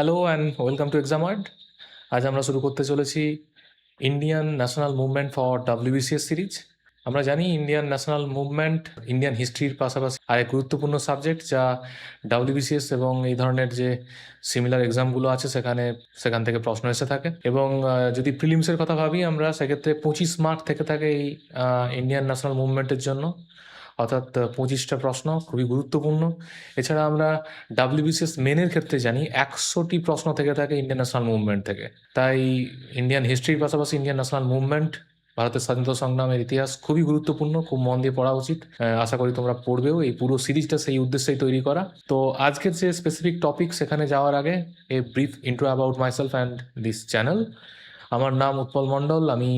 Hello and welcome to এক্সামার্ড। আজ আমরা শুরু করতে চলেছি Indian national movement for WBCS series. আমরা জানি ইন্ডিয়ান ন্যাশনাল মুভমেন্ট ইন্ডিয়ান হিস্ট্রির পাশাপাশি আরেক গুরুত্বপূর্ণ সাবজেক্ট, যা ডাব্লিউবিসিএস এবং এই ধরনের যে সিমিলার এক্সামগুলো আছে সেখান থেকে প্রশ্ন এসে থাকে। এবং যদি প্রিলিমসের কথা ভাবি আমরা, সেক্ষেত্রে 25 মার্ক থেকে থাকে এই ইন্ডিয়ান ন্যাশনাল মুভমেন্টের জন্য, অর্থাৎ 25টা প্রশ্ন, খুবই গুরুত্বপূর্ণ। এছাড়া আমরা ডাব্লিউবিসিএস মেনের ক্ষেত্রে জানি 100টি প্রশ্ন থেকে থাকে ইন্ডিয়ান ন্যাশনাল মুভমেন্ট থেকে। তাই ইন্ডিয়ান হিস্ট্রির পাশাপাশি ইন্ডিয়ান ন্যাশনাল মুভমেন্ট, ভারতের স্বাধীনতা সংগ্রামের ইতিহাস খুবই গুরুত্বপূর্ণ, খুব মন দিয়ে পড়া উচিত। আশা করি তোমরা পড়বেও। এই পুরো সিরিজটা সেই উদ্দেশ্যেই তৈরি করা। তো আজকের যে স্পেসিফিক টপিক, সেখানে যাওয়ার আগে a brief intro about myself and this channel. আমার নাম উৎপল মণ্ডল, আমি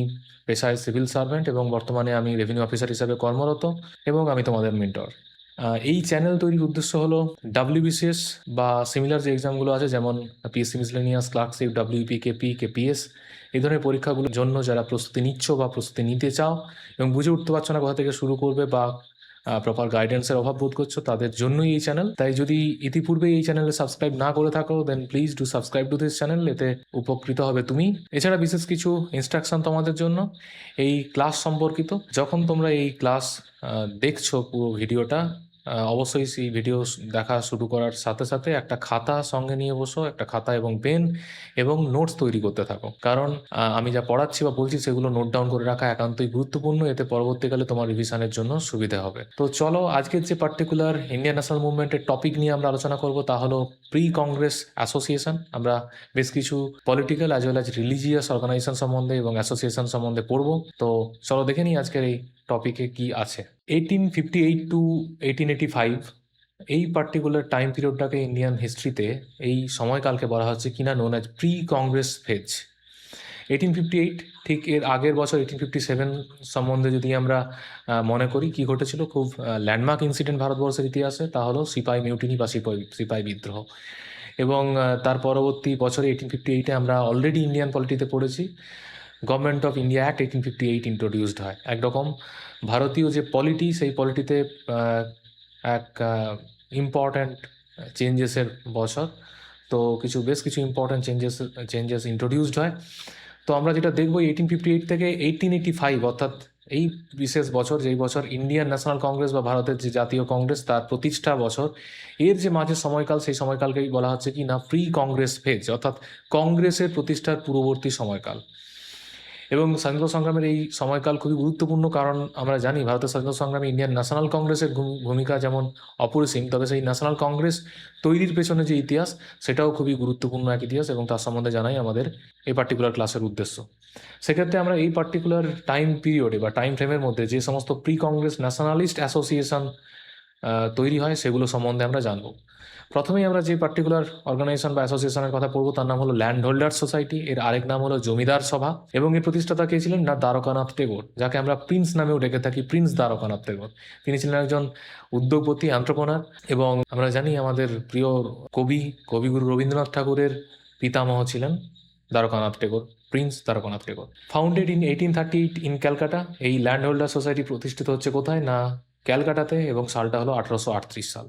পেশায় সিভিল সার্ভেন্ট এবং বর্তমানে আমি রেভিনিউ অফিসার হিসেবে কর্মরত, এবং আমি তোমাদের মেন্টর। এই চ্যানেল তৈরির উদ্দেশ্য হলো ডাব্লিউবিসিএস বা সিমিলার যে এক্সামগুলো আছে, যেমন PSC miscellaneous, clerkship, WP, KP, KPS, এই ধরনের পরীক্ষাগুলোর জন্য যারা প্রস্তুতি নিচ্ছ বা প্রস্তুতি নিতে চাও এবং বুঝে উঠতে পারছো না কোথা থেকে শুরু করবে বা প্রপার গাইডেন্সের অভাব বোধ করছো, তাদের জন্যই এই চ্যানেল। তাই যদি ইতিপূর্বে এই চ্যানেলে সাবস্ক্রাইব না করে থাকো, then please do subscribe to this channel. এতে উপকৃত হবে তুমি। এছাড়া বিশেষ কিছু ইনস্ট্রাকশন তোমাদের জন্য এই ক্লাস সম্পর্কিত। যখন তোমরা এই ক্লাস দেখছো পুরো ভিডিওটা, অবশ্যই সেই ভিডিও দেখা শুরু করার সাথে সাথে একটা খাতা সঙ্গে নিয়ে বসো, একটা খাতা এবং পেন, এবং নোটস তৈরি করতে থাকো। কারণ আমি যা পড়াচ্ছি বা বলছি সেগুলো নোট ডাউন করে রাখা একান্তই গুরুত্বপূর্ণ। এতে পরবর্তীকালে তোমার রিভিশনের জন্য সুবিধা হবে। তো চলো, আজকের যে পার্টিকুলার ইন্ডিয়ান ন্যাশনাল মুভমেন্টের টপিক নিয়ে আমরা আলোচনা করব, তা হলো প্রি কংগ্রেস অ্যাসোসিয়েশন। আমরা বেশ কিছু political as well as religious organization সম্বন্ধে এবং অ্যাসোসিয়েশন সম্বন্ধে পড়বো। তো চলো দেখে নিই আজকের এই টপিকে কি আছে। 1858 টু 1885, এই পার্টিকুলার টাইম পিরিয়ডটাকে ইন্ডিয়ান হিস্ট্রিতে, এই সময়কালকে বলা হচ্ছে কিনা known as pre Congress phase. 1858, ঠিক এর আগের বছর 1857 সম্বন্ধে যদি আমরা মনে করি কি ঘটেছিল, খুব ল্যান্ডমার্ক ইনসিডেন্ট ভারতবর্ষের ইতিহাসে, তা হলো সিপাহি মিউটিনি বা সিপাহি বিদ্রোহ। এবং তার পরবর্তী বছরে 1858-এ আমরা অলরেডি ইন্ডিয়ান পলিটিতে পড়েছি, government of India act 1858 introduced হয়। একরকম ভারতীয় যে পলিটি, সেই পলিটিতে এক ইম্পর্ট্যান্ট চেঞ্জেসের বছর। তো বেশ কিছু ইম্পর্ট্যান্ট চেঞ্জেস ইন্ট্রোডিউসড হয়। তো আমরা যেটা দেখবো 1858 থেকে 1885, অর্থাৎ এই বিশেষ বছর, যেই বছর ইন্ডিয়ান ন্যাশনাল কংগ্রেস বা ভারতের যে জাতীয় কংগ্রেস তার প্রতিষ্ঠা বছর, এর যে মাঝের সময়কাল, সেই সময়কালকেই বলা হচ্ছে কি না প্রি কংগ্রেস ফেজ, অর্থাৎ কংগ্রেসের প্রতিষ্ঠার পূর্ববর্তী সময়কাল। এবং স্বাধীনতা সংগ্রামের এই সময়কাল খুবই গুরুত্বপূর্ণ, কারণ আমরা জানি ভারতের স্বাধীনতা সংগ্রামে ইন্ডিয়ান ন্যাশনাল কংগ্রেসের ভূমিকা যেমন অপরিসীম, তবে সেই ন্যাশনাল কংগ্রেস তৈরির পেছনে যে ইতিহাস, সেটাও খুবই গুরুত্বপূর্ণ এক ইতিহাস, এবং তার সম্বন্ধে জানাই আমাদের এই পার্টিকুলার ক্লাসের উদ্দেশ্য। সেক্ষেত্রে আমরা এই পার্টিকুলার টাইম পিরিয়ডে বা টাইম ফ্রেমের মধ্যে যে সমস্ত প্রি কংগ্রেস ন্যাশনালিস্ট অ্যাসোসিয়েশন তৈরি হয়, সেগুলো সম্বন্ধে আমরা জানব। প্রথমেই আমরা যে পার্টিকুলার অর্গানাইজেশন বা অ্যাসোসিয়েশনের কথা পড়বো, তার নাম হলো ল্যান্ড হোল্ডার সোসাইটি। এর আরেক নাম হলো জমিদার সভা, এবং এর প্রতিষ্ঠাতা কে ছিলেন না দ্বারকানাথ টেগোর, যাকে আমরা প্রিন্স নামেও ডেকে থাকি, প্রিন্স দ্বারকানাথ টেগোর। তিনি ছিলেন একজন উদ্যোগপতি, এন্ট্রপ্রনার, এবং আমরা জানি আমাদের প্রিয় কবিগুরু রবীন্দ্রনাথ ঠাকুরের পিতামহ ছিলেন Dwarkanath Tagore, Prince Dwarkanath Tagore. Founded in 1838 in Calcutta. এই ল্যান্ড হোল্ডার সোসাইটি প্রতিষ্ঠিত হচ্ছে কোথায় না ক্যালকাটাতে, এবং সালটা হলো 1838 সাল।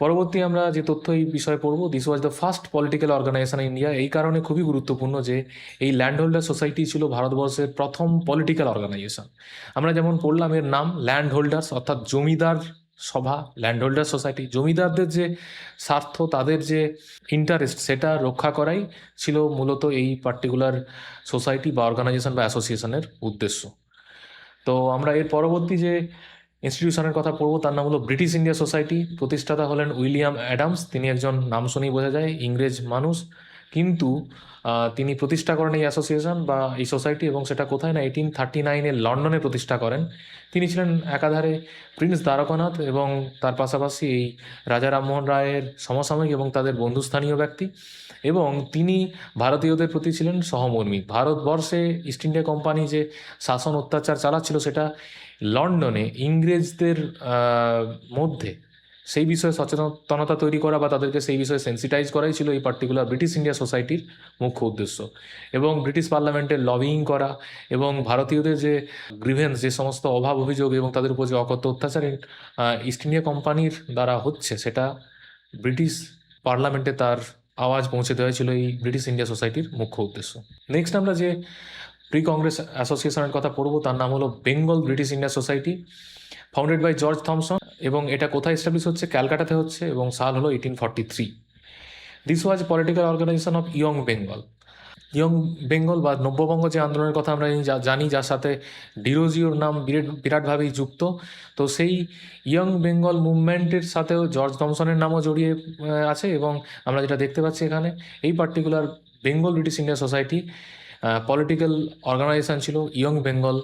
পরবর্তী আমরা যে তথ্য এই বিষয়ে পড়বো, this was the first political organisation in India. এই কারণে খুবই গুরুত্বপূর্ণ যে এই ল্যান্ড হোল্ডার সোসাইটি ছিল ভারতবর্ষের প্রথম পলিটিক্যাল অর্গানাইজেশন। আমরা যেমন পড়লাম, এর নাম ল্যান্ড হোল্ডার্স, অর্থাৎ জমিদার সভা, ল্যান্ড হোল্ডার সোসাইটি। জমিদারদের যে স্বার্থ, তাদের যে ইন্টারেস্ট, সেটা রক্ষা করাই ছিল মূলত এই পার্টিকুলার সোসাইটি বা অর্গানাইজেশন বা অ্যাসোসিয়েশনের উদ্দেশ্য। তো আমরা এর পরবর্তী যে ইনস্টিটিউশনের কথা পড়বো, তার নাম হলো ব্রিটিশ ইন্ডিয়া সোসাইটি। প্রতিষ্ঠাতা হলেন উইলিয়াম অ্যাডামস। তিনি একজন, নাম শুনেই বোঝা যায়, ইংরেজ মানুষ, কিন্তু তিনি প্রতিষ্ঠা করেন এই অ্যাসোসিয়েশন বা এই সোসাইটি, এবং সেটা কোথায় না 1839-এ লন্ডনে প্রতিষ্ঠা করেন। তিনি ছিলেন একাধারে প্রিন্স দ্বারকানাথ এবং তার পাশাপাশি এই রাজা রামমোহন রায়ের সমসাময়িক এবং তাদের বন্ধুস্থানীয় ব্যক্তি, এবং তিনি ভারতীয়দের প্রতি ছিলেন সহমর্মী। ভারতবর্ষে ইস্ট ইন্ডিয়া কোম্পানি যে শাসন অত্যাচার চালাচ্ছিল, সেটা লন্ডনে ইংরেজদের মধ্যে সেই বিষয়ে সচেতনতা তৈরি করা বা তাদেরকে সেই বিষয়ে সেন্সিটাইজ করাই ছিল এই পার্টিকুলার ব্রিটিশ ইন্ডিয়া সোসাইটির মুখ্য উদ্দেশ্য। এবং ব্রিটিশ পার্লামেন্টে লবিং করা এবং ভারতীয়দের যে গ্রিভেন্স, যে সমস্ত অভাব অভিযোগ এবং তাদের উপর যে অকথ্য অত্যাচার ইস্ট ইন্ডিয়া কোম্পানির দ্বারা হচ্ছে, সেটা ব্রিটিশ পার্লামেন্টে তার আওয়াজ পৌঁছে দেওয়া ছিল এই ব্রিটিশ ইন্ডিয়া সোসাইটির মুখ্য উদ্দেশ্য। নেক্সট আমরা যে প্রি কংগ্রেস অ্যাসোসিয়েশনের কথা পড়বো তার নাম হলো Bengal British India society, founded by George Thomson, এবং এটা কোথায় এস্টাবলিশ হচ্ছে? ক্যালকাটাতে হচ্ছে, এবং সাল হলো 1843। This was political organization of young Bengal. Young Bengal বা নব্যবঙ্গ যে আন্দোলনের কথা আমরা জানি, যার সাথে ডিরোজিওর নাম বিরাটভাবেই যুক্ত, তো সেই ইয়ং বেঙ্গল মুভমেন্টের সাথেও জর্জ থমসনের নামও জড়িয়ে আছে। এবং আমরা যেটা দেখতে পাচ্ছি এখানে, এই particular Bengal British India society political organization ছিল ইয়ং বেঙ্গল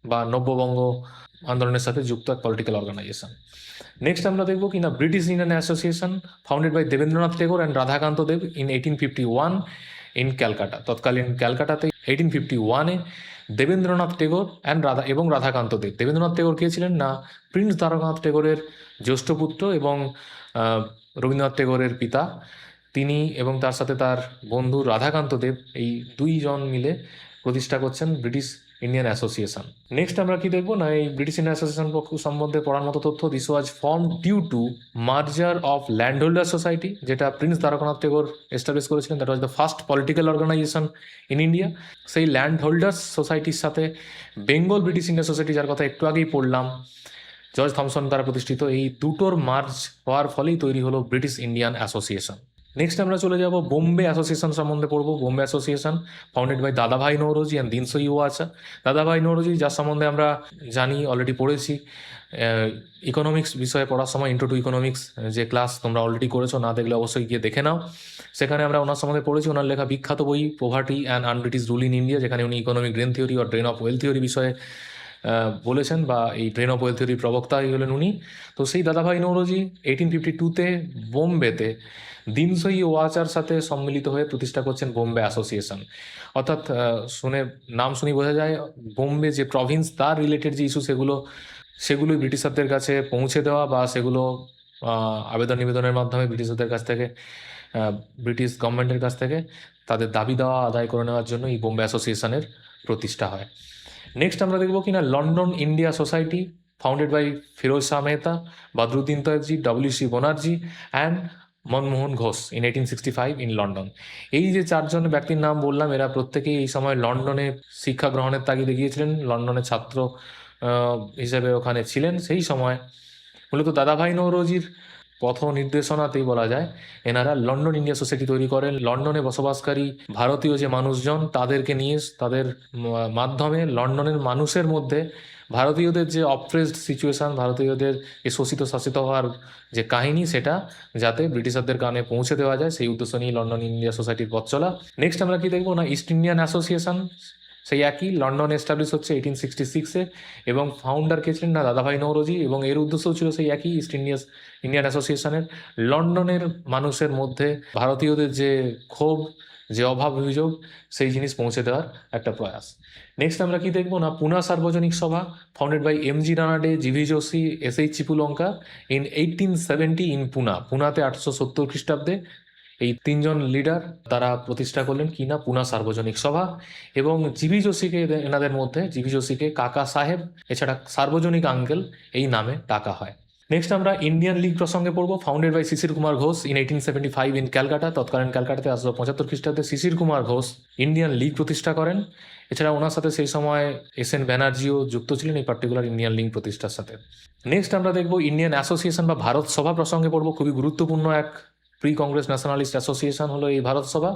বা নব্যবঙ্গ আন্দোলনের সাথে যুক্ত এক পলিটিক্যাল অর্গানাইজেশন। নেক্সট আমরা দেখবো কিনা British Indian association, founded by Debendranath Tagore and Radhakanta Deb in 1851 in Calcutta. তৎকালীন ক্যালকাটাতে 1851-এ দেবেন্দ্রনাথ টেগোর এবং রাধাকান্ত দেব। দেবেন্দ্রনাথ টেগোর কে ছিলেন না প্রিন্স দ্বারকানাথ টেগোরের জ্যেষ্ঠ পুত্র এবং রবীন্দ্রনাথ টেগোরের পিতা। তিনি এবং তার সাথে তার বন্ধু রাধাকান্ত দেব, এই দুইজন মিলে প্রতিষ্ঠা করছেন ব্রিটিশ ইন্ডিয়ান অ্যাসোসিয়েশন। নেক্সট আমরা কি দেখবো না, এই ব্রিটিশ ইন্ডিয়ান অ্যাসোসিয়েশন সম্বন্ধে পড়ার মতো তথ্য, this was form due to merger of land holder society, যেটা প্রিন্স দ্বারকানাথ টেগোর এস্টাবলিশ করেছিলেন। That was the first political organisation in India. সেই ল্যান্ড হোল্ডার্স সোসাইটির সাথে বেঙ্গল ব্রিটিশ ইন্ডিয়া সোসাইটি, যার কথা একটু আগেই পড়লাম, জর্জ থমসন দ্বারা প্রতিষ্ঠিত, এই দুটোর মার্জ হওয়ার ফলেই তৈরি হলো ব্রিটিশ ইন্ডিয়ান অ্যাসোসিয়েশন। নেক্সট আমরা চলে যাব বোম্বে অ্যাসোসিয়েশন সম্বন্ধে পড়বো। বোম্বে অ্যাসোসিয়েশন ফাউন্ডেড বাই দাদাভাই নৌরোজি অ্যান্ড দিনসই ওয়াচা। দাদাভাই নৌরোজি, যার সম্বন্ধে আমরা জানি, অলরেডি পড়েছি ইকোনমিক্স বিষয়ে পড়ার সময়, ইন্ট্রো টু ইকোনমিক্স যে ক্লাস তোমরা অলরেডি করেছো, না দেখলে অবশ্যই গিয়ে দেখে নাও। সেখানে আমরা ওনার সম্বন্ধে পড়েছি, ওনার লেখা বিখ্যাত বই poverty and unBritish rule in India, যেখানে উনি ইকোনমিক ড্রেন থিওরি আর ড্রেন অফ ওয়েলথ থিওরি বিষয়ে বলেছেন, বা এই ড্রেন অফ ওয়েলথ থিওরির প্রবক্তাই হলেন উনি। তো সেই দাদাভাই নৌরোজি 1852-তে বোম্বেতে দিনসই ওয়াচার সাথে সম্মিলিত হয়ে প্রতিষ্ঠা করছেন বোম্বে অ্যাসোসিয়েশন। অর্থাৎ নাম শুনি বোঝা যায় বোম্বে যে প্রভিন্স, তার রিলেটেড যে ইস্যু সেগুলোই ব্রিটিশারদের কাছে পৌঁছে দেওয়া, বা সেগুলো আবেদন নিবেদনের মাধ্যমে ব্রিটিশারদের কাছ থেকে, ব্রিটিশ গভর্নমেন্টের কাছ থেকে তাদের দাবি দেওয়া আদায় করে নেওয়ার জন্য এই বোম্বে অ্যাসোসিয়েশনের প্রতিষ্ঠা হয়। নেক্সট আমরা দেখবো কিনা London India society, founded by Firoz Shah Mehta, Badruddin Tyabji, W C. Banerjee and Manmohan Ghosh in 1865 in London. এই যে চারজন ব্যক্তির নাম বললাম, এরা প্রত্যেকেই এই সময় লন্ডনে শিক্ষা গ্রহণের তাগিদে গিয়েছিলেন, লন্ডনের ছাত্র হিসেবে ওখানে ছিলেন। সেই সময় মূলত দাদাভাই নৌরোজির পথ নির্দেশনাতেই বলা যায় এনারা লন্ডন ইন্ডিয়া সোসাইটি তৈরি করেন। লন্ডনে বসবাসকারী ভারতীয় যে মানুষজন, তাদেরকে নিয়ে, তাদের মাধ্যমে লন্ডনের মানুষের মধ্যে ভারতীয়দের যে অপ্রেসড সিচুয়েশান, ভারতীয়দের এই শোষিত শাসিত হওয়ার যে কাহিনী, সেটা যাতে ব্রিটিশারদের কানে পৌঁছে দেওয়া যায়, সেই উদ্দেশ্য নিয়ে লন্ডন ইন্ডিয়া সোসাইটির পথ চলা। নেক্সট আমরা কি দেখবো না, ইস্ট ইন্ডিয়ান অ্যাসোসিয়েশন, সেই একই লন্ডনে এস্টাবলিশ হচ্ছে 1866-এ, এবং ফাউন্ডার কে ছিলেন না দাদাভাই নৌরোজি, এবং এর উদ্দেশ্যও ছিল সেই একই, ইস্ট ইন্ডিয়ান অ্যাসোসিয়েশনের লন্ডনের মানুষের মধ্যে ভারতীয়দের যে ক্ষোভ, যে অভাব অভিযোগ, সেই জিনিস পৌঁছে দেওয়ার একটা প্রয়াস। নেক্সট আমরা কি দেখবো না, Poona Sarvajanik Sabha, founded by M G. Ranade, G V. Joshi, S H. Chiplunkar in 1870 in পুনাতে 1870 খ্রিস্টাব্দে এই তিনজন লিডার তারা প্রতিষ্ঠা করলেন কি না, পুনা সার্বজনিক সভা। এবং জি.ভি. যোশীকে, এনাদের মধ্যে জি.ভি. যোশীকে কাকা সাহেব, এছাড়া সার্বজনিক আঙ্কেল এই নামে ডাকা হয়। নেক্সট আমরা ইন্ডিয়ান লীগ প্রসঙ্গে পড়বো, founded by Shishir Kumar Ghosh in 1875 in Calcutta. তৎকালীন ক্যালকাটাতে 1875 খ্রিস্টাব্দে শিশির কুমার ঘোষ ইন্ডিয়ান লীগ প্রতিষ্ঠা করেন। এছাড়া ওনার সাথে সেই সময় এস.এন. ব্যানার্জিও যুক্ত ছিলেন এই পার্টিকুলার ইন্ডিয়ান লীগ প্রতিষ্ঠার সাথে। নেক্সট আমরা দেখবো ইন্ডিয়ান অ্যাসোসিয়েশন বা ভারত সভা প্রসঙ্গে পড়বো। খুবই গুরুত্বপূর্ণ এক প্রি কংগ্রেস ন্যাশনালিস্ট অ্যাসোসিয়েশন হলো এই Bharat Sabha,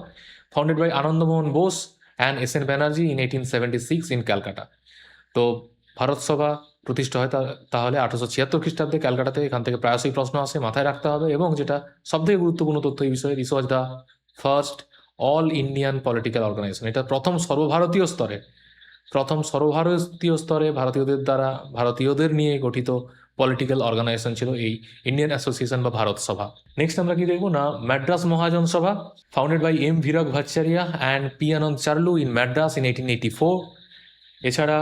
founded by Anandamohan Bose and S N. Banerjee in 1876 in Calcutta. তো ভারত সভা প্রতিষ্ঠা হয় তাহলে 1876 খ্রিস্টাব্দে ক্যালকাটাতে। এখান থেকে প্রায়শই প্রশ্ন আসে, মাথায় রাখতে হবে। এবং যেটা সবথেকে গুরুত্বপূর্ণ তথ্য এই বিষয়ে, this was the first all Indian political organization. এটা প্রথম সর্বভারতীয় স্তরে ভারতীয়দের নিয়ে গঠিত পলিটিক্যাল অর্গানাইজেশন ছিল এই ইন্ডিয়ান অ্যাসোসিয়েশন বা ভারত সভা। নেক্সট আমরা কি দেখবো না, Madras Mahajan Sabha, founded by M Viraraghavachariar and P Ananda Charlu in Madras in 1884। এছাড়া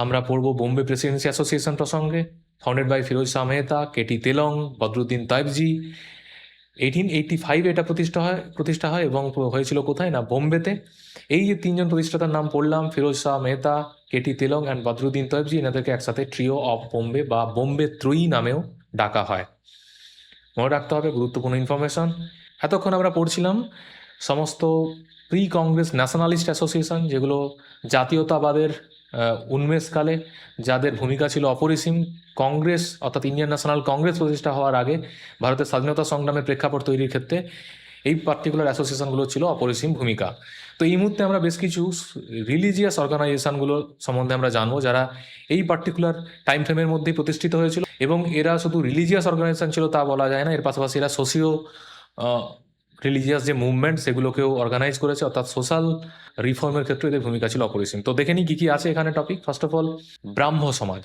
আমরা পড়বো বোম্বে প্রেসিডেন্সি অ্যাসোসিয়েশন প্রসঙ্গে, founded by Firoz Shah Mehta, K T Telang, Badruddin Tyabji. 1885 এটা প্রতিষ্ঠা হয় এবং হয়েছিল কোথায় না, বোম্বেতে। এই যে তিনজন প্রতিষ্ঠাতার নাম পড়লাম, ফিরোজ শাহ মেহতা, কেটি তেলং অ্যান্ড বদরুদ্দিন তয়েবজি, এনাদেরকে একসাথে ট্রিও অফ বোম্বে বা বোম্বে ত্রয়ী নামেও ডাকা হয়। মনে রাখতে হবে, গুরুত্বপূর্ণ ইনফরমেশন। এতক্ষণ আমরা পড়ছিলাম সমস্ত প্রি কংগ্রেস ন্যাশনালিস্ট অ্যাসোসিয়েশন, যেগুলো জাতীয়তাবাদের উন্মেষকালে যাদের ভূমিকা ছিল অপরিসীম। কংগ্রেস অর্থাৎ ইন্ডিয়ান ন্যাশনাল কংগ্রেস প্রতিষ্ঠা হওয়ার আগে ভারতের স্বাধীনতা সংগ্রামের প্রেক্ষাপট তৈরির ক্ষেত্রে এই পার্টিকুলার অ্যাসোসিয়েশনগুলো ছিল অপরিসীম ভূমিকা। তো এই মুহূর্তে আমরা বেশ কিছু রিলিজিয়াস অর্গানাইজেশনগুলো সম্বন্ধে আমরা জানবো, যারা এই পার্টিকুলার টাইম ফ্রেমের মধ্যেই প্রতিষ্ঠিত হয়েছিল। এবং এরা শুধু রিলিজিয়াস অর্গানাইজেশন ছিল তা বলা যায় না, এর পাশাপাশি এরা সোশিও রিলিজিয়াস যে মুভমেন্ট সেগুলোকেও অর্গানাইজ করেছে, অর্থাৎ সোশ্যাল রিফর্মের ক্ষেত্রে এদের ভূমিকা ছিল অপরিসীম। তো দেখে নিই কী কী আছে এখানে টপিক। ফার্স্ট অফ অল, ব্রাহ্ম সমাজ।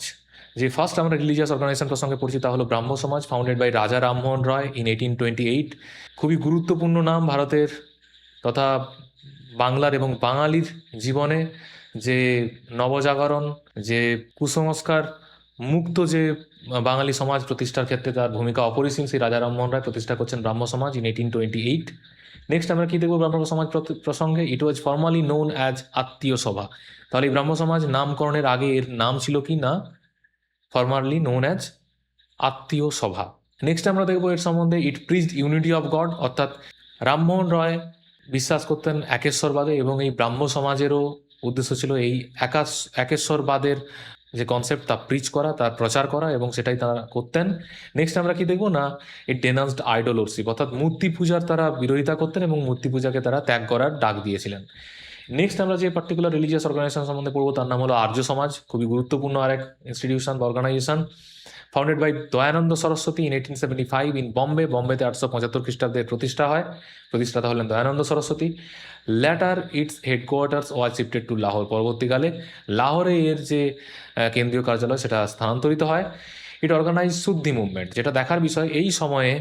যে ফার্স্ট আমরা রিলিজিয়াস অর্গানাইজেশন প্রসঙ্গে পড়ছি তা হলো ব্রাহ্ম সমাজ, ফাউন্ডেড বাই রাজা রামমোহন রয় ইন 1828। খুবই গুরুত্বপূর্ণ নাম ভারতের তথা বাংলার এবং বাঙালির জীবনে। যে নবজাগরণ, যে কুসংস্কার মুক্ত যে বাঙালি সমাজ প্রতিষ্ঠার ক্ষেত্রে তার ভূমিকা অপরিসীম, সেই রাজা রামমোহন রায় প্রতিষ্ঠা করছেন ব্রাহ্ম সমাজ ইন 1828। নেক্সট আমরা কি দেখবো ব্রাহ্ম সমাজ প্রসঙ্গে? ইট ওয়াজ ফর্মালি নোন অ্যাজ আত্মীয় সভা। তাহলে এই ব্রাহ্ম সমাজ নামকরণের আগে এর নাম ছিল কি না? ফর্মালি নোন অ্যাজ আত্মীয় সভা। নেক্সট আমরা দেখবো এর সম্বন্ধে, ইট প্রিজড ইউনিটি অফ গড, অর্থাৎ রামমোহন রয় বিশ্বাস করতেন একেশ্বরবাদে, এবং এই ব্রাহ্ম সমাজেরও উদ্দেশ্য ছিল এই একেশ্বরবাদের যে কনসেপ্ট তা প্রিচ করা, তার প্রচার করা, এবং সেটাই তারা করতেন। নেক্সট আমরা কি দেখবো না, ইট ডেনান্সড আইডল ওরশিপ, অর্থাৎ মূর্তি পূজার তারা বিরোধিতা করতেন এবং মূর্তি পূজাকে তারা ত্যাগ করার ডাক দিয়েছিলেন। নেক্সট আমরা যে পার্টিকুলার রিলিজিয়াস অর্গানাইজেশন সম্বন্ধে পড়বো তার নাম হলো আর্য সমাজ। খুবই গুরুত্বপূর্ণ আরেক ইনস্টিটিউশন বা organisation, founded by Dayanand Saraswati in 1875 in Bombay. বম্বেতে 875 খ্রিস্টাব্দে প্রতিষ্ঠা হয়। প্রতিষ্ঠাতা হলেন Dayanand Saraswati. Later its headquarters was shifted to Lahore. পরবর্তীকালে লাহোরে এর যে কেন্দ্রীয় কার্যালয় সেটা স্থানান্তরিত হয়। It organise Shuddhi movement. যেটা দেখার বিষয়, এই সময়ে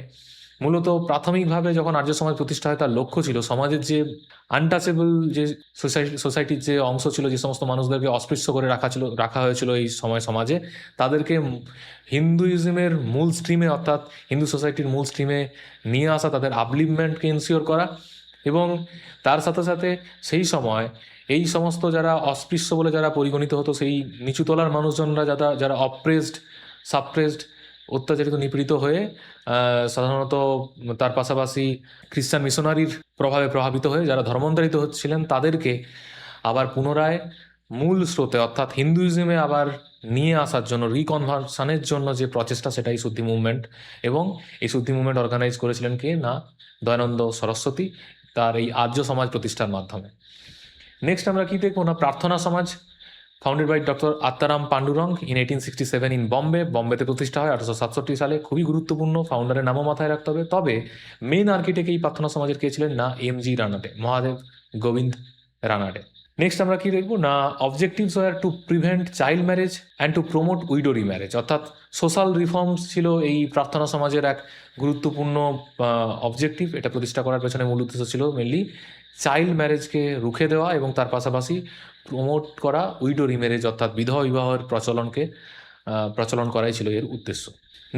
মূলত প্রাথমিকভাবে যখন আর্য সমাজ প্রতিষ্ঠা হয় তার লক্ষ্য ছিল সমাজের যে আনটাচেবল যে সোসাইটির যে অংশ ছিল, যে সমস্ত মানুষদেরকে অস্পৃশ্য করে রাখা হয়েছিল এই সময় সমাজে, তাদেরকে হিন্দুইজমের মূল স্ট্রিমে, অর্থাৎ হিন্দু সোসাইটির মূল স্ট্রিমে নিয়ে আসা, তাদের আপলিফমেন্টকে ইনসিওর করা। এবং তার সাথে সাথে সেই সময় এই সমস্ত যারা অস্পৃশ্য বলে যারা পরিগণিত হতো, সেই নিচুতলার মানুষজনরা যারা অপ্রেসড, সাপ্রেসড, অত্যাচারিত, নিপীড়িত হয়ে সাধারণত তার পাশাপাশি খ্রিস্টান মিশনারির প্রভাবে প্রভাবিত হয়ে যারা ধর্মান্তরিত হচ্ছিলেন, তাদেরকে আবার পুনরায় মূল স্রোতে অর্থাৎ হিন্দুইজমে আবার নিয়ে আসার জন্য, রিকনভার্সনের জন্য যে প্রচেষ্টা, সেটাই শুদ্ধি মুভমেন্ট। এবং এই শুদ্ধি মুভমেন্ট অর্গানাইজ করেছিলেন কে না? দয়ানন্দ সরস্বতী, তার এই আর্য সমাজ প্রতিষ্ঠার মাধ্যমে। নেক্সট আমরা কি দেখবো না, Prarthana Samaj, founded by doctor Atmaram Pandurang in 1867 in Bombay. বম্বেতে প্রতিষ্ঠা হয় 1867 সালে। খুবই গুরুত্বপূর্ণ, ফাউন্ডারের নামও মাথায় রাখতে হবে। তবে মেইন আর্কিটেক্ট এই প্রার্থনা সমাজের কে ছিলেন না? এম.জি. রানাডে, মহাদেব গোবিন্দ রানাডে। নেক্সট আমরা কি দেখবো না, objectives were to prevent child marriage and to promote widow remarriage, অর্থাৎ সোশ্যাল রিফর্মস ছিল এই প্রার্থনা সমাজের এক গুরুত্বপূর্ণ অবজেক্টিভ। এটা প্রতিষ্ঠা করার পেছনে মূল উদ্দেশ্য ছিল মেনলি চাইল্ড ম্যারেজকে রুখে দেওয়া, এবং তার পাশাপাশি প্রমোট করা উইডো রিম্যারেজ, অর্থাৎ বিধবা বিবাহের প্রচলন করাই ছিল এর উদ্দেশ্য।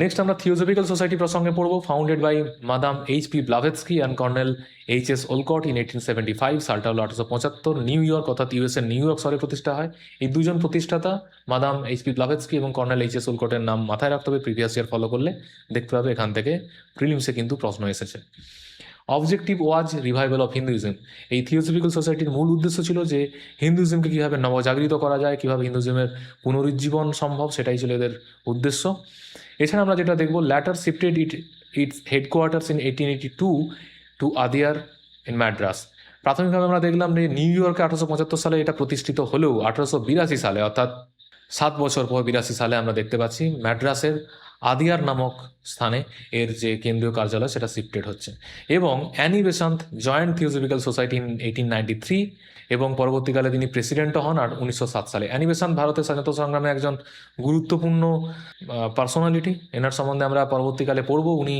নেক্সট আমরা থিওজফিক্যাল সোসাইটি প্রসঙ্গে পড়বো, founded by madame H P. Blavatsky and colonel H S. Olcott in 1875। সালটা হলো 1875। নিউ ইয়র্ক অর্থাৎ ইউএসএর নিউ ইয়র্ক শহরে প্রতিষ্ঠা হয়। এই দুজন প্রতিষ্ঠাতা মাদাম এইচ.পি. ব্লাভেটস্কি এবং কর্নেল এইচ.এস. ওলকটের নাম মাথায় রাখতে হবে। প্রিভিয়াস ইয়ার ফলো করলে দেখতে পাবে এখান থেকে প্রিলিমসে কিন্তু প্রশ্ন এসেছে। Objective was revival of Hinduism. এই থিওজফিক্যাল সোসাইটির মূল উদ্দেশ্য ছিল যে হিন্দুইজমকে কীভাবে নবজাগরিত করা যায়, কীভাবে হিন্দুইজমের পুনরুজ্জীবন সম্ভব, সেটাই ছিল এদের উদ্দেশ্য। এছাড়া আমরা যেটা দেখবো, later shifted its headquarters in 1882 to Adyar in Madras. প্রাথমিকভাবে আমরা দেখলাম যে নিউ ইয়র্কে 1875 সালে এটা প্রতিষ্ঠিত হলেও 1882 সালে, অর্থাৎ 7 বছর পর 82 সালে আমরা দেখতে পাচ্ছি ম্যাড্রাসের আদিয়ার নামক স্থানে এর যে কেন্দ্রীয় কার্যালয় সেটা শিফটেড হচ্ছে। এবং Annie Besant joined theosophical society in 1893, এবং পরবর্তীকালে তিনি প্রেসিডেন্টও হন 1907 সালে। অ্যানি বেসান্ত ভারতের স্বাধীনতা সংগ্রামে একজন গুরুত্বপূর্ণ পার্সোনালিটি। এনার সম্বন্ধে আমরা পরবর্তীকালে পড়ব। উনি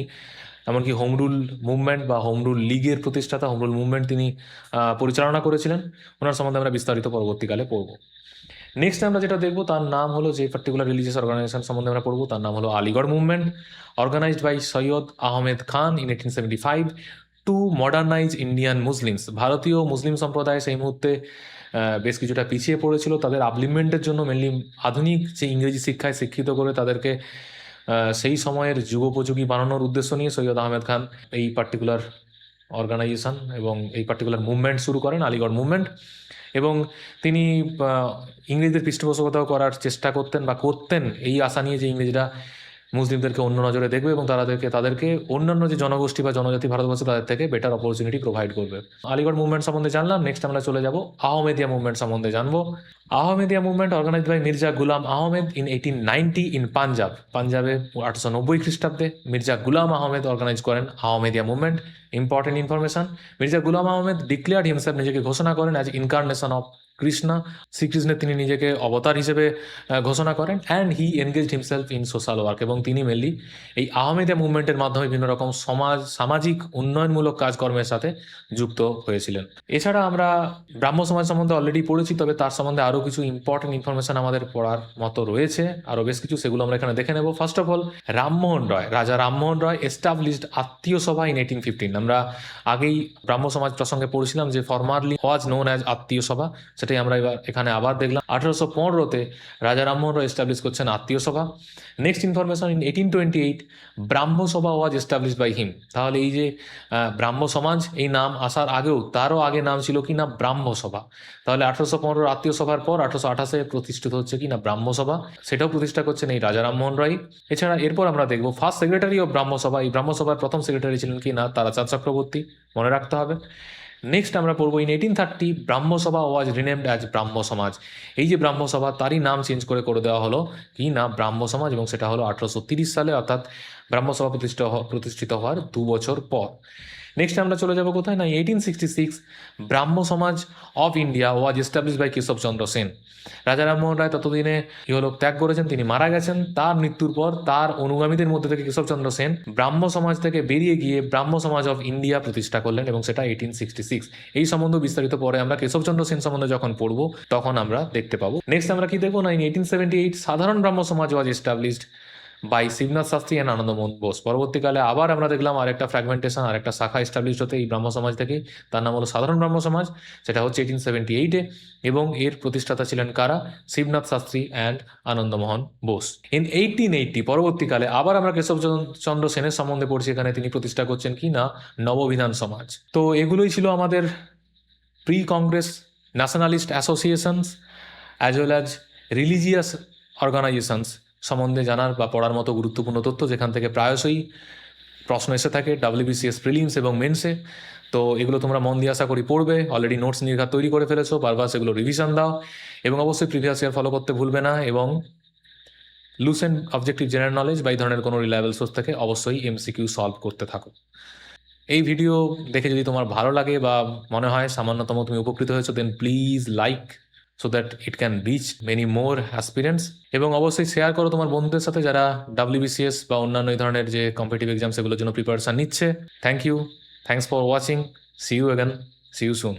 এমনকি হোম রুল মুভমেন্ট বা হোম রুল লিগের প্রতিষ্ঠাতা, হোম রুল মুভমেন্ট তিনি পরিচালনা করেছিলেন। ওনার সম্বন্ধে আমরা বিস্তারিত পরবর্তীকালে পড়ব। নেক্সট আমরা যেটা দেখবো তার নাম হলো, যে পার্টিকুলার রিলিজিয়াস অর্গানাইজেশন সম্বন্ধে আমরা পড়বো তার নাম হলো Aligarh movement, organised by Syed Ahmed Khan in 1875 to modernize Indian Muslims. ভারতীয় মুসলিম সম্প্রদায় সেই মুহূর্তে বেশ কিছুটা পিছিয়ে পড়েছিল। তাদের আপলিফমেন্টের জন্য মেনলি আধুনিক যে ইংরেজি শিক্ষায় শিক্ষিত করে তাদেরকে সেই সময়ের যুগোপযোগী বানানোর উদ্দেশ্য নিয়ে সৈয়দ আহমেদ খান এই পার্টিকুলার অর্গানাইজেশন এবং এই পার্টিকুলার মুভমেন্ট শুরু করেন, আলিগড় মুভমেন্ট। এবং তিনি ইংরেজদের পৃষ্ঠপোষকতাও করার চেষ্টা করতেন বা করতেন এই আশা নিয়ে যে ইংরেজরা মুসলিমদেরকে অন্য নজরে দেখবে এবং তাদেরকে অন্যান্য যে জনগোষ্ঠী বা জনজাতি ভারতবর্ষে তাদের থেকে বেটার অপরচুনিটি প্রোভাইড করবে। আলিগড় মুভমেন্ট সম্বন্ধে জানলাম। নেক্সট আমরা চলে যাব আহমেদিয়া মুভমেন্ট সম্বন্ধে জানবো। Ahmadiyya movement organised by Mirza Ghulam Ahmed in 1890 in Punjab. পাঞ্জাবে 1890 খ্রিস্টাব্দে মির্জা গুলাম আহমেদ অর্গানাইজ করেন Ahmadiyya movement. Important information, Mirza Ghulam Ahmed declared himself, নিজেকে ঘোষণা করেন অ্যাজ ইনকার্নেশন অফ কৃষ্ণা, শ্রীকৃষ্ণের তিনি নিজেকে অবতার হিসেবে ঘোষণা করেন। And he engaged himself in social work, এবং তিনি মেনলি এই আহমেদিয়া মুভমেন্টের মাধ্যমে বিভিন্ন রকম সামাজিক উন্নয়নমূলক কাজকর্মের সাথে যুক্ত হয়েছিলেন। এছাড়া আমরা ব্রাহ্ম সমাজ সম্বন্ধে অলরেডি পড়েছি, তবে তার সম্বন্ধে আরও কিছু ইম্পর্টেন্ট ইনফরমেশন আমাদের পড়ার মতো রয়েছে, আরও বেশ কিছু, সেগুলো আমরা এখানে দেখে নেব। First of all, Rammohan Roy, রাজা রামমোহন রায় এস্টাবলিশড আত্মীয় সভা ইন 1815। আমরা আগেই ব্রাহ্ম সমাজ প্রসঙ্গে পড়েছিলাম যে ফরমারলি ওয়াজ নোন অ্যাজ আত্মীয় সভা, সেটাই আমরা এবার এখানে আবার দেখলাম। 1815-তে রাজা রামমোহন রায় এস্টাবলিশ করছেন আত্মীয় সভা। নেক্সট ইনফরমেশন, ইন 1828 ব্রাহ্ম সভা ওয়াজ এস্টাবলিশ বাই হিম। তাহলে এই যে ব্রাহ্ম সমাজ, এই নাম আসার আগেও তারও আগে নাম ছিল কি না ব্রাহ্ম সভা। তাহলে 1815 আত্মীয় সভার পর 1828-এ প্রতিষ্ঠিত হচ্ছে কি না ব্রাহ্ম সভা, সেটাও প্রতিষ্ঠা করছেন এই রাজা রামমোহন রায়। এছাড়া এরপর আমরা দেখব ফার্স্ট সেক্রেটারি অফ ব্রাহ্ম সভা। এই ব্রাহ্ম সভার প্রথম সেক্রেটারি ছিলেন কি না তারাচাঁদ চক্রবর্তী, মনে রাখতে হবে। নেক্সট আমরা পড়বো ইন 1830 ব্রাহ্ম সভা ওয়াজ রিনেমড অ্যাজ ব্রাহ্ম সমাজ। এই যে ব্রাহ্ম সভা, তারই নাম চেঞ্জ করে দেওয়া হলো কি না ব্রাহ্ম সমাজ, এবং সেটা হলো 1830 সালে, অর্থাৎ ব্রাহ্ম সভা প্রতিষ্ঠিত হওয়ার 2 বছর পর। নেক্সট আমরা চলে যাব কোথায় না 1866 Brahmo Samaj of India was establish by Keshabchandra Sen. Raja Rammohan রায় ততদিনে ইহলোক ত্যাগ করেছেন, তিনি মারা গেছেন। তার মৃত্যুর পর তার অনুগামীদের মধ্যে থেকে কেশবচন্দ্র সেন ব্রাহ্ম সমাজ থেকে বেরিয়ে গিয়ে ব্রাহ্ম সমাজ অফ ইন্ডিয়া প্রতিষ্ঠা করলেন, এবং সেটা 1866। এই সম্বন্ধে বিস্তারিত পরে আমরা কেশবচন্দ্র সেন সম্বন্ধে যখন পড়বো তখন আমরা দেখতে পাবো। নেক্সট আমরা কি দেখবো না 1878 Sadharan Brahmo Samaj was established by Shivnath Shastri and Anandamohan Bose. পরবর্তীকালে আবার আমরা দেখলাম আরেকটা ফ্র্যাগমেন্টেশন, আরেকটা শাখা এস্টাবলিশ হতে এই ব্রাহ্ম সমাজ থেকেই, তার নাম হলো সাধারণ ব্রাহ্ম সমাজ। সেটা হচ্ছে 1878-এ, এবং এর প্রতিষ্ঠাতা ছিলেন কারা? শিবনাথ শাস্ত্রী অ্যান্ড আনন্দমোহন বোস। ইন 1880 পরবর্তীকালে আবার আমরা কেশবচন্দ্র সেনের সম্বন্ধে পড়ছি, এখানে তিনি প্রতিষ্ঠা করছেন কি না নববিধান সমাজ। তো এগুলোই ছিল আমাদের pre Congress nationalist associations as well as religious organizations সম্বন্ধে জানার বা পড়ার মতো গুরুত্বপূর্ণ তথ্য, যেখান থেকে প্রায়শই প্রশ্ন এসে থাকে WBCS প্রিলিমস এবং মেন্সে। তো এগুলো তোমরা মন দিয়ে আশা করি পড়বে। অলরেডি নোটস নির্ঘাত তৈরি করে ফেলেছো, বারবার সেগুলো রিভিশন দাও, এবং অবশ্যই প্রিভিয়াস ইয়ার ফলো করতে ভুলবে না। এবং লুসেন্ট অবজেক্টিভ জেনারেল নলেজ বা এই ধরনের কোনো রিলায়েবল সোর্স থেকে অবশ্যই MCQ সলভ করতে থাকো। এই ভিডিও দেখে যদি তোমার ভালো লাগে বা মনে হয় সামান্যতম তুমি উপকৃত হয়েছো, then please like, so that it can reach many more aspirants. এবং অবশ্যই শেয়ার করো তোমার বন্ধুদের সাথে যারা WBCS বা অন্যান্য এই ধরনের যে কম্পিটিটিভ এক্সাম সেগুলোর জন্য প্রিপারেশন নিচ্ছে। Thank you, thanks for watching, see you again, see you soon.